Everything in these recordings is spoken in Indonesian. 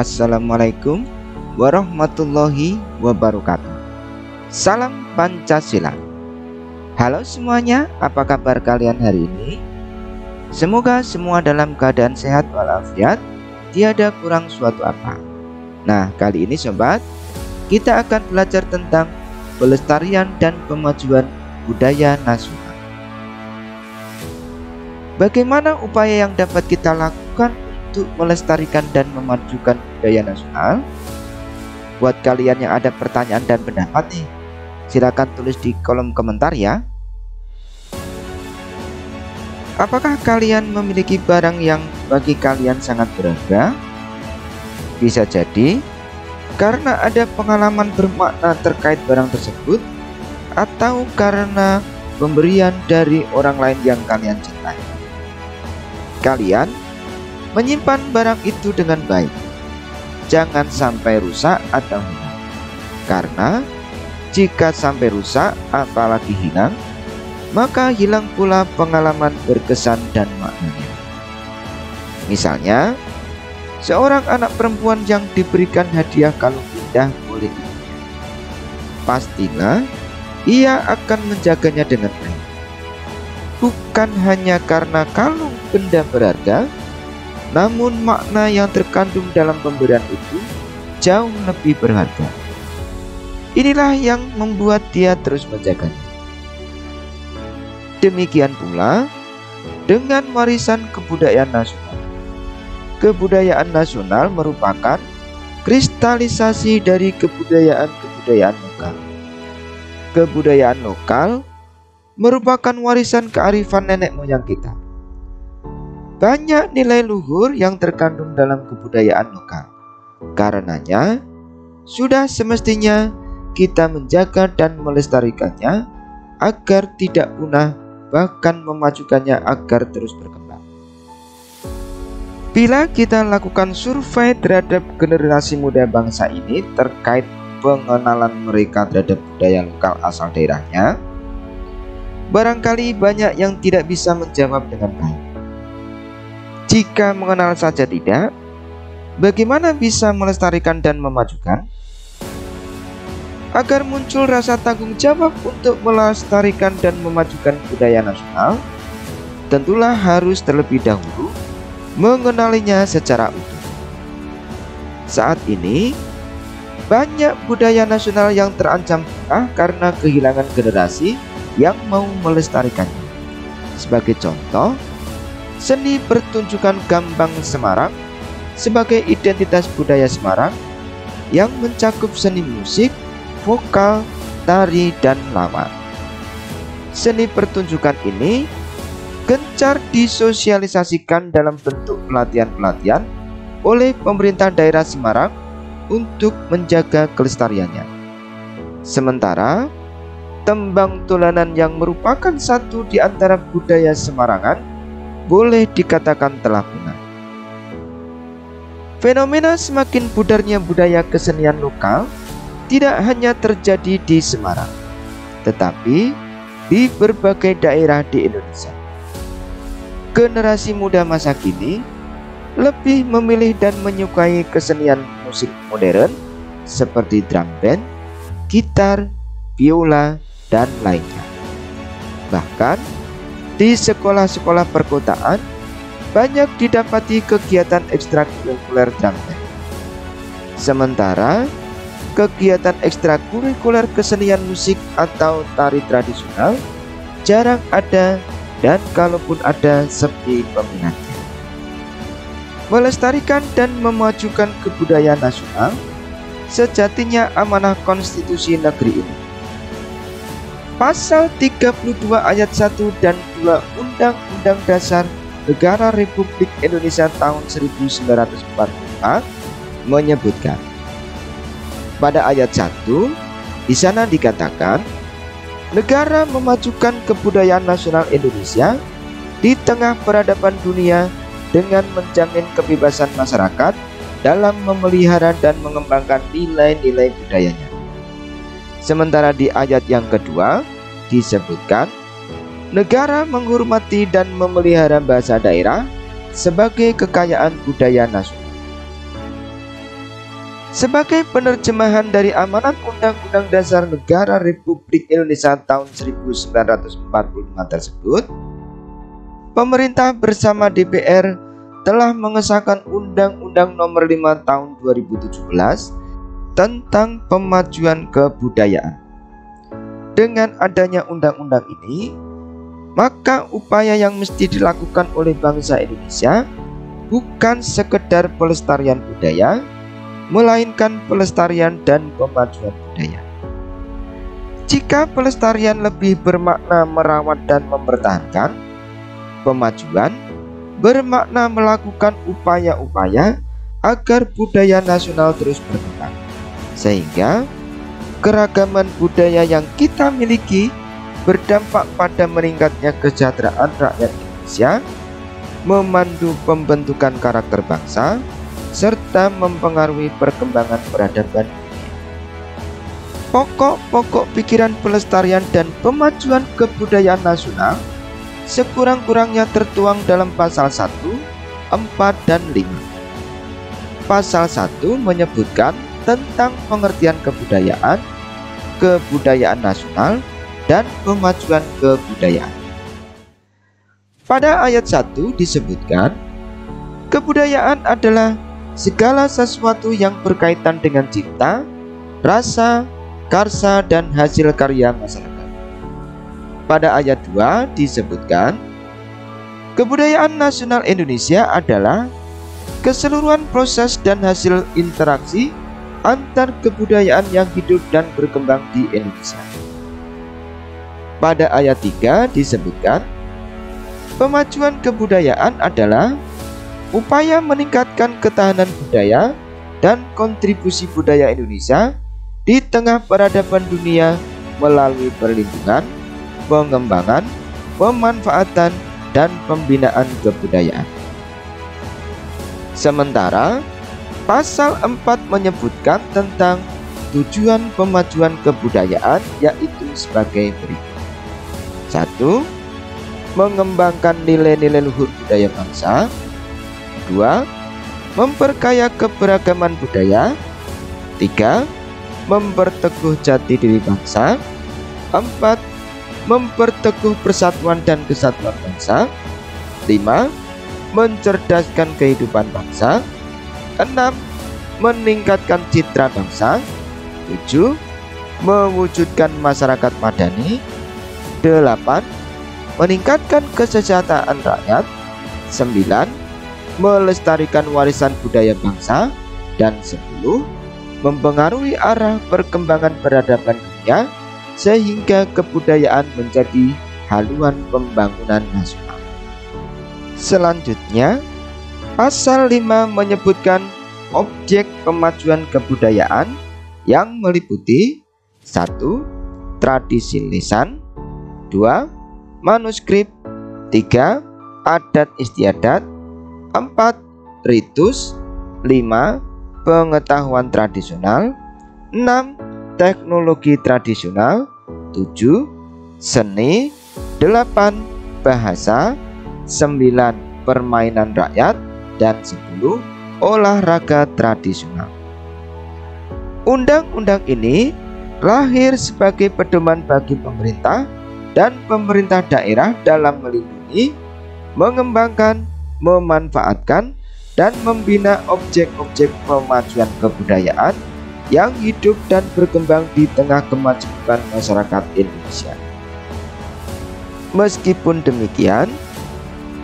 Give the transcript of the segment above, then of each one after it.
Assalamualaikum warahmatullahi wabarakatuh. Salam Pancasila. Halo semuanya, apa kabar kalian hari ini? Semoga semua dalam keadaan sehat walafiat, tiada kurang suatu apa. Nah, kali ini sobat, kita akan belajar tentang pelestarian dan pemajuan budaya nasional. Bagaimana upaya yang dapat kita lakukan untuk melestarikan dan memajukan budaya nasional? Buat kalian yang ada pertanyaan dan pendapat nih, silakan tulis di kolom komentar ya. Apakah kalian memiliki barang yang bagi kalian sangat berharga? Bisa jadi karena ada pengalaman bermakna terkait barang tersebut, atau karena pemberian dari orang lain yang kalian cintai. Kalian menyimpan barang itu dengan baik, jangan sampai rusak atau hilang. Karena jika sampai rusak apalagi hilang, maka hilang pula pengalaman berkesan dan maknanya. Misalnya, seorang anak perempuan yang diberikan hadiah kalung indah oleh ibunya, pastilah ia akan menjaganya dengan baik. Bukan hanya karena kalung benda berharga, namun makna yang terkandung dalam pemberian itu jauh lebih berharga. Inilah yang membuat dia terus menjaganya. Demikian pula dengan warisan kebudayaan nasional. Kebudayaan nasional merupakan kristalisasi dari kebudayaan lokal. Kebudayaan lokal merupakan warisan kearifan nenek moyang kita. Banyak nilai luhur yang terkandung dalam kebudayaan lokal. Karenanya, sudah semestinya kita menjaga dan melestarikannya agar tidak punah, bahkan memajukannya agar terus berkembang. Bila kita lakukan survei terhadap generasi muda bangsa ini terkait pengenalan mereka terhadap budaya lokal asal daerahnya, barangkali banyak yang tidak bisa menjawab dengan baik. Jika mengenal saja tidak, bagaimana bisa melestarikan dan memajukan? Agar muncul rasa tanggung jawab untuk melestarikan dan memajukan budaya nasional, tentulah harus terlebih dahulu mengenalinya secara utuh. Saat ini, banyak budaya nasional yang terancam punah karena kehilangan generasi yang mau melestarikannya. Sebagai contoh, seni pertunjukan Gambang Semarang sebagai identitas budaya Semarang yang mencakup seni musik, vokal, tari, dan lawak. Seni pertunjukan ini gencar disosialisasikan dalam bentuk pelatihan-pelatihan oleh pemerintah daerah Semarang untuk menjaga kelestariannya. Sementara tembang tulanan yang merupakan satu di antara budaya Semarangan boleh dikatakan telah punah. Fenomena semakin pudarnya budaya kesenian lokal tidak hanya terjadi di Semarang, tetapi di berbagai daerah di Indonesia. Generasi muda masa kini lebih memilih dan menyukai kesenian musik modern seperti drum band, gitar, biola, dan lainnya. Bahkan di sekolah-sekolah perkotaan banyak didapati kegiatan ekstrakurikuler drum band. Sementara kegiatan ekstrakurikuler kesenian musik atau tari tradisional jarang ada, dan kalaupun ada sepi peminatnya. Melestarikan dan memajukan kebudayaan nasional sejatinya amanah konstitusi negeri ini. Pasal 32 ayat 1 dan 2 Undang-Undang Dasar Negara Republik Indonesia tahun 1945 menyebutkan. Pada ayat 1, di sana dikatakan, negara memajukan kebudayaan nasional Indonesia di tengah peradaban dunia dengan menjamin kebebasan masyarakat dalam memelihara dan mengembangkan nilai-nilai budayanya. Sementara di ayat yang kedua disebutkan, negara menghormati dan memelihara bahasa daerah sebagai kekayaan budaya nasional. Sebagai penerjemahan dari amanat Undang-Undang Dasar Negara Republik Indonesia tahun 1945 tersebut, pemerintah bersama DPR telah mengesahkan Undang-Undang Nomor 5 Tahun 2017 tentang pemajuan kebudayaan. Dengan adanya undang-undang ini, maka upaya yang mesti dilakukan oleh bangsa Indonesia bukan sekedar pelestarian budaya, melainkan pelestarian dan pemajuan budaya. Jika pelestarian lebih bermakna merawat dan mempertahankan, pemajuan bermakna melakukan upaya-upaya agar budaya nasional terus berkembang, sehingga keragaman budaya yang kita miliki berdampak pada meningkatnya kesejahteraan rakyat Indonesia, memandu pembentukan karakter bangsa, serta mempengaruhi perkembangan peradaban dunia. Pokok-pokok pikiran pelestarian dan pemajuan kebudayaan nasional sekurang-kurangnya tertuang dalam pasal 1, 4, dan 5. Pasal 1 menyebutkan tentang pengertian kebudayaan, kebudayaan nasional, dan pemajuan kebudayaan. Pada ayat 1 disebutkan, kebudayaan adalah segala sesuatu yang berkaitan dengan cipta, rasa, karsa, dan hasil karya masyarakat. Pada ayat 2 disebutkan, kebudayaan nasional Indonesia adalah keseluruhan proses dan hasil interaksi antar kebudayaan yang hidup dan berkembang di Indonesia. Pada ayat 3 disebutkan, pemajuan kebudayaan adalah upaya meningkatkan ketahanan budaya dan kontribusi budaya Indonesia di tengah peradaban dunia melalui perlindungan, pengembangan, pemanfaatan, dan pembinaan kebudayaan. Sementara pasal 4 menyebutkan tentang tujuan pemajuan kebudayaan, yaitu sebagai berikut. 1. Mengembangkan nilai-nilai luhur budaya bangsa. 2. Memperkaya keberagaman budaya. 3. Memperteguh jati diri bangsa. 4. Memperteguh persatuan dan kesatuan bangsa. 5. Mencerdaskan kehidupan bangsa. 6. Meningkatkan citra bangsa. 7. Mewujudkan masyarakat madani. 8. Meningkatkan kesejahteraan rakyat. 9. Melestarikan warisan budaya bangsa. Dan 10. Mempengaruhi arah perkembangan peradaban dunia sehingga kebudayaan menjadi haluan pembangunan nasional. Selanjutnya, pasal 5 menyebutkan objek pemajuan kebudayaan yang meliputi 1. Tradisi lisan. 2. Manuskrip. 3. Adat istiadat. 4. Ritus. 5. Pengetahuan tradisional. 6. Teknologi tradisional. 7. Seni. 8. Bahasa. 9. Permainan rakyat. Dan 10. Olahraga tradisional. Undang-undang ini lahir sebagai pedoman bagi pemerintah dan pemerintah daerah dalam melindungi, mengembangkan, memanfaatkan, dan membina objek-objek pemajuan kebudayaan yang hidup dan berkembang di tengah kemajuan masyarakat Indonesia. Meskipun demikian,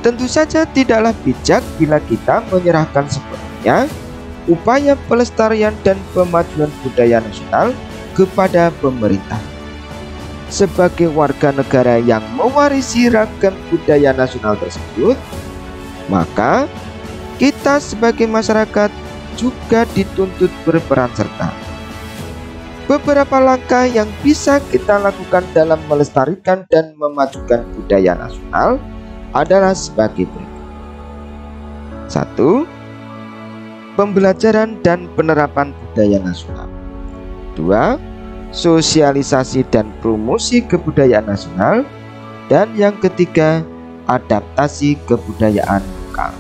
tentu saja tidaklah bijak bila kita menyerahkan sepenuhnya upaya pelestarian dan pemajuan budaya nasional kepada pemerintah. Sebagai warga negara yang mewarisi ragam budaya nasional tersebut, maka kita sebagai masyarakat juga dituntut berperan serta. Beberapa langkah yang bisa kita lakukan dalam melestarikan dan memajukan budaya nasional adalah sebagai berikut. 1. Pembelajaran dan penerapan budaya nasional. 2. Sosialisasi dan promosi kebudayaan nasional. Dan yang ketiga, adaptasi kebudayaan lokal.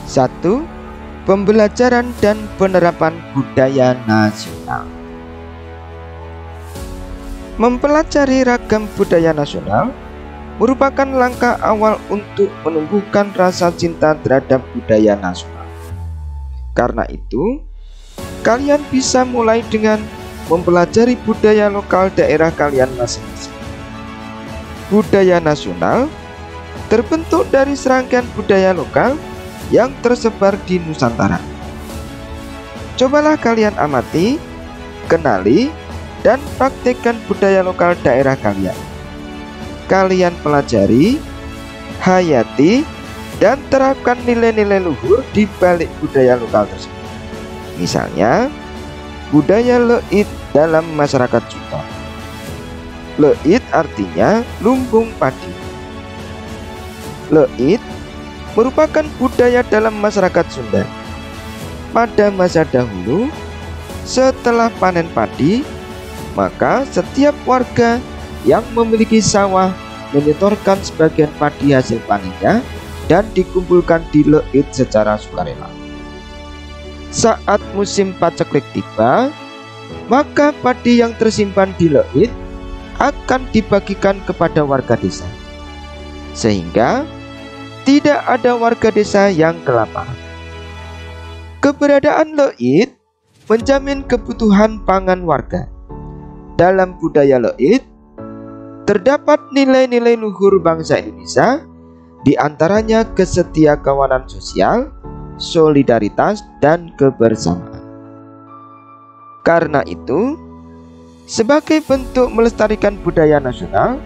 1. pembelajaran dan penerapan budaya nasional. Mempelajari ragam budaya nasional merupakan langkah awal untuk menumbuhkan rasa cinta terhadap budaya nasional. Karena itu, kalian bisa mulai dengan mempelajari budaya lokal daerah kalian masing-masing. Budaya nasional terbentuk dari serangkaian budaya lokal yang tersebar di Nusantara. Cobalah kalian amati, kenali, dan praktekkan budaya lokal daerah kalian. Kalian pelajari, hayati, dan terapkan nilai-nilai luhur di balik budaya lokal tersebut. Misalnya, budaya Leit dalam masyarakat Sunda. Leit artinya lumbung padi. Leit merupakan budaya dalam masyarakat Sunda. Pada masa dahulu, setelah panen padi, maka setiap warga yang memiliki sawah menyetorkan sebagian padi hasil panennya dan dikumpulkan di Leit secara sukarela. Saat musim paceklik tiba, maka padi yang tersimpan di Leit akan dibagikan kepada warga desa, sehingga tidak ada warga desa yang kelaparan. Keberadaan Leit menjamin kebutuhan pangan warga. Dalam budaya Leit terdapat nilai-nilai luhur bangsa Indonesia, di antaranya kesetiakawanan sosial, solidaritas, dan kebersamaan. Karena itu, sebagai bentuk melestarikan budaya nasional,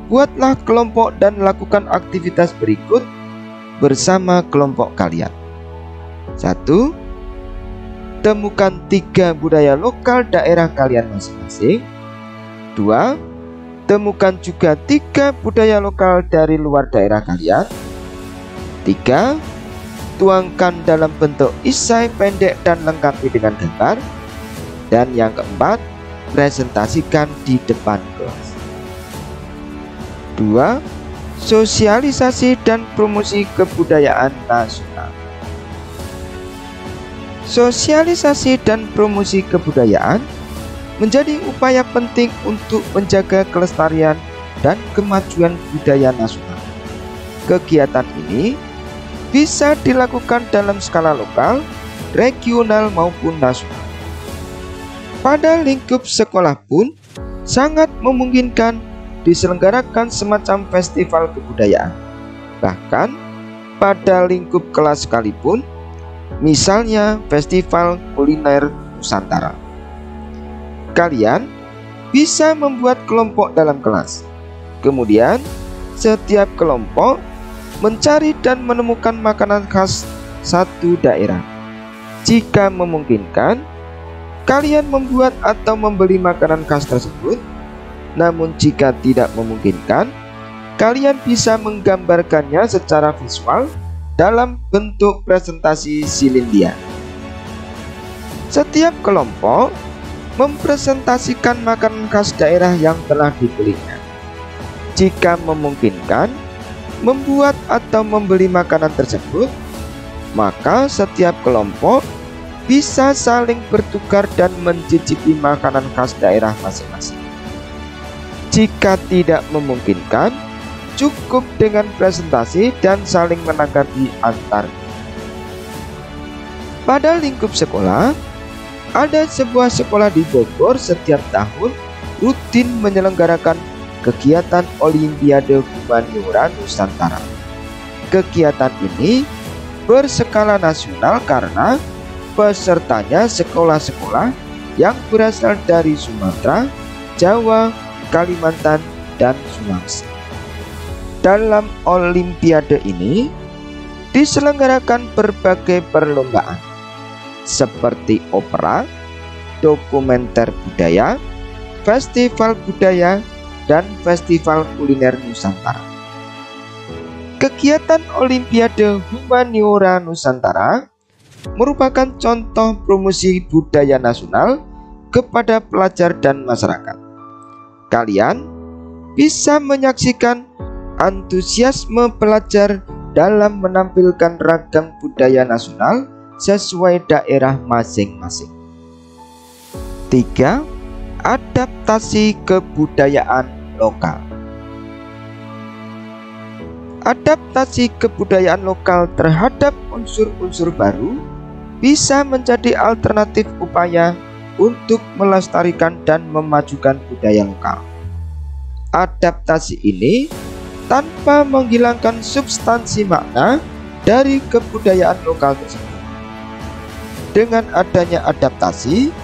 buatlah kelompok dan lakukan aktivitas berikut bersama kelompok kalian. 1. Temukan 3 budaya lokal daerah kalian masing-masing. 2. Temukan juga 3 budaya lokal dari luar daerah kalian. 3. Tuangkan dalam bentuk esai pendek dan lengkapi dengan gambar. Dan yang keempat, presentasikan di depan kelas. 2. Sosialisasi dan promosi kebudayaan nasional. Sosialisasi dan promosi kebudayaan menjadi upaya penting untuk menjaga kelestarian dan kemajuan budaya nasional. Kegiatan ini bisa dilakukan dalam skala lokal, regional maupun nasional. Pada lingkup sekolah pun sangat memungkinkan diselenggarakan semacam festival kebudayaan. Bahkan pada lingkup kelas sekalipun, misalnya festival kuliner Nusantara. Kalian bisa membuat kelompok dalam kelas. Kemudian setiap kelompok mencari dan menemukan makanan khas satu daerah. Jika memungkinkan, kalian membuat atau membeli makanan khas tersebut. Namun jika tidak memungkinkan, kalian bisa menggambarkannya secara visual dalam bentuk presentasi silindia. Setiap kelompok mempresentasikan makanan khas daerah yang telah dibelinya. Jika memungkinkan, membuat atau membeli makanan tersebut, maka setiap kelompok bisa saling bertukar dan mencicipi makanan khas daerah masing-masing. Jika tidak memungkinkan, cukup dengan presentasi dan saling menanggapi antar. Pada lingkup sekolah, ada sebuah sekolah di Bogor setiap tahun rutin menyelenggarakan kegiatan Olimpiade Humaniora Nusantara. Kegiatan ini berskala nasional karena pesertanya sekolah-sekolah yang berasal dari Sumatera, Jawa, Kalimantan, dan Sulawesi. Dalam Olimpiade ini diselenggarakan berbagai perlombaan seperti opera, dokumenter budaya, festival budaya, dan festival kuliner Nusantara. Kegiatan Olimpiade Humaniora Nusantara merupakan contoh promosi budaya nasional kepada pelajar dan masyarakat. Kalian bisa menyaksikan antusiasme pelajar dalam menampilkan ragam budaya nasional sesuai daerah masing-masing. 3. Adaptasi kebudayaan lokal. Adaptasi kebudayaan lokal terhadap unsur-unsur baru bisa menjadi alternatif upaya untuk melestarikan dan memajukan budaya lokal. Adaptasi ini tanpa menghilangkan substansi makna dari kebudayaan lokal tersebut. Dengan adanya adaptasi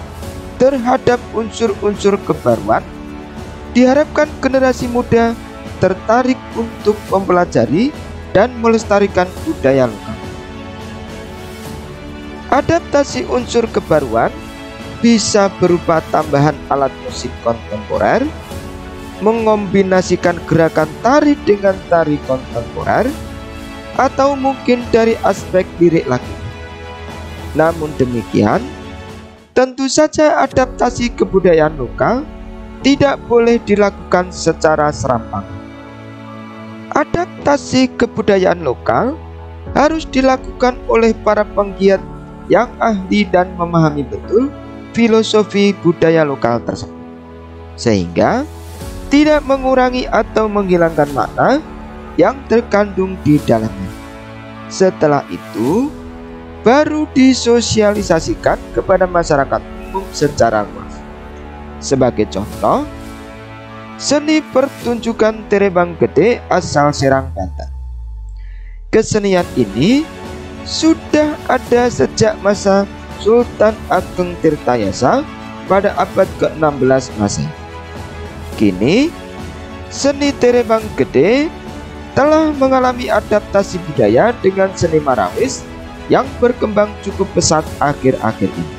terhadap unsur-unsur kebaruan, diharapkan generasi muda tertarik untuk mempelajari dan melestarikan budaya lokal. Adaptasi unsur kebaruan bisa berupa tambahan alat musik kontemporer, mengombinasikan gerakan tari dengan tari kontemporer, atau mungkin dari aspek lirik lagu. Namun demikian, tentu saja adaptasi kebudayaan lokal tidak boleh dilakukan secara serampangan. Adaptasi kebudayaan lokal harus dilakukan oleh para penggiat yang ahli dan memahami betul filosofi budaya lokal tersebut, sehingga tidak mengurangi atau menghilangkan makna yang terkandung di dalamnya. Setelah itu, baru disosialisasikan kepada masyarakat umum secara luas. Sebagai contoh, seni pertunjukan Terebang Gede asal Serang, Banten. Kesenian ini sudah ada sejak masa Sultan Ageng Tirtayasa pada abad ke-16 Masehi. Kini, seni Terebang Gede telah mengalami adaptasi budaya dengan seni Marawis yang berkembang cukup pesat akhir-akhir ini.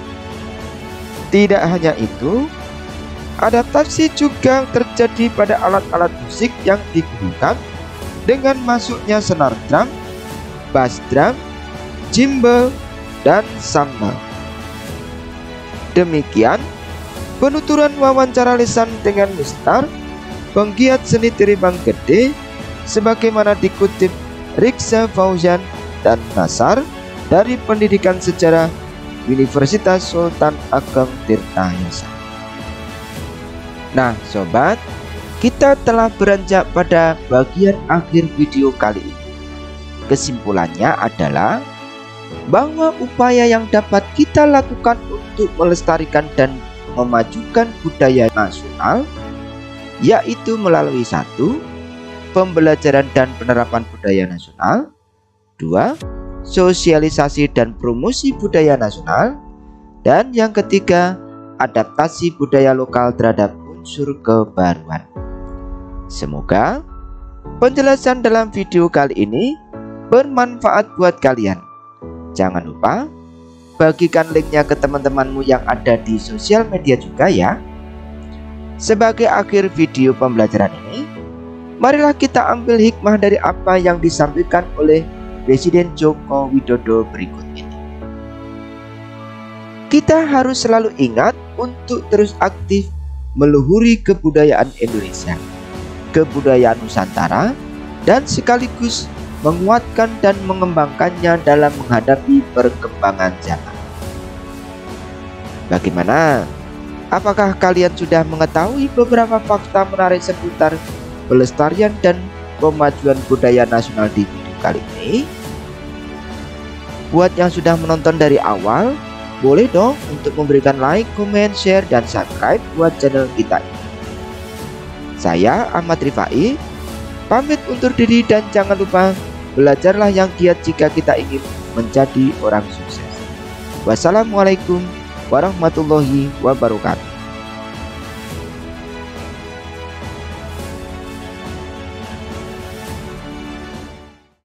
Tidak hanya itu, adaptasi juga terjadi pada alat-alat musik yang digunakan dengan masuknya senar drum, bass drum, gimbal, dan sambal. Demikian penuturan wawancara lisan dengan Mistar, penggiat seni Terebang Gede, sebagaimana dikutip Riksa Fauzan dan Nasar dari Pendidikan Sejarah Universitas Sultan Ageng Tirtayasa. Nah sobat, kita telah beranjak pada bagian akhir video kali ini. Kesimpulannya adalah bahwa upaya yang dapat kita lakukan untuk melestarikan dan memajukan budaya nasional, yaitu melalui 1. Pembelajaran dan penerapan budaya nasional, 2. Sosialisasi dan promosi budaya nasional, dan yang ketiga, adaptasi budaya lokal terhadap unsur kebaruan. Semoga penjelasan dalam video kali ini bermanfaat buat kalian. Jangan lupa bagikan linknya ke teman-temanmu yang ada di sosial media juga ya. Sebagai akhir video pembelajaran ini, marilah kita ambil hikmah dari apa yang disampaikan oleh Presiden Joko Widodo berikut ini. Kita harus selalu ingat untuk terus aktif meluhuri kebudayaan Indonesia, kebudayaan Nusantara, dan sekaligus menguatkan dan mengembangkannya dalam menghadapi perkembangan zaman. Bagaimana? Apakah kalian sudah mengetahui beberapa fakta menarik seputar pelestarian dan pemajuan budaya nasional di video kali ini? Buat yang sudah menonton dari awal, boleh dong untuk memberikan like, comment, share, dan subscribe buat channel kita ini. Saya Ahmad Rifai, pamit undur diri dan jangan lupa belajarlah yang giat jika kita ingin menjadi orang sukses. Wassalamualaikum warahmatullahi wabarakatuh.